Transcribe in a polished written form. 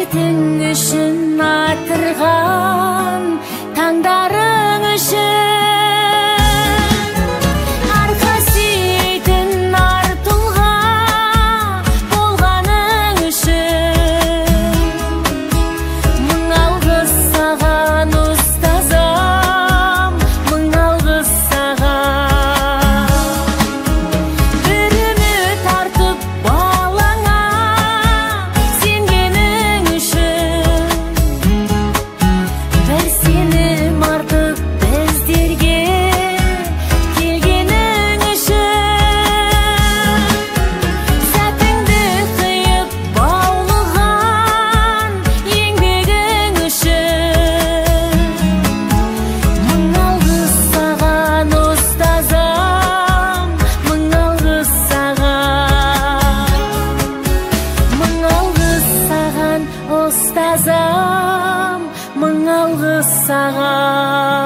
Касиетің үшін атырған таңдарың үшін арқасиетін артуға болғаның үшін мың алғыс саған ұстазым, мың алғыс саған. Bir ümit artıp bağlana sengенің үшін bir senim artık bizlerge келгенің үшін сәтіңді қиып баулыған еңбегің үшін мың алғыс саған ұстазым, мың алғыс саған. Мың алғыс саған ұстазым, мың алғыс саған.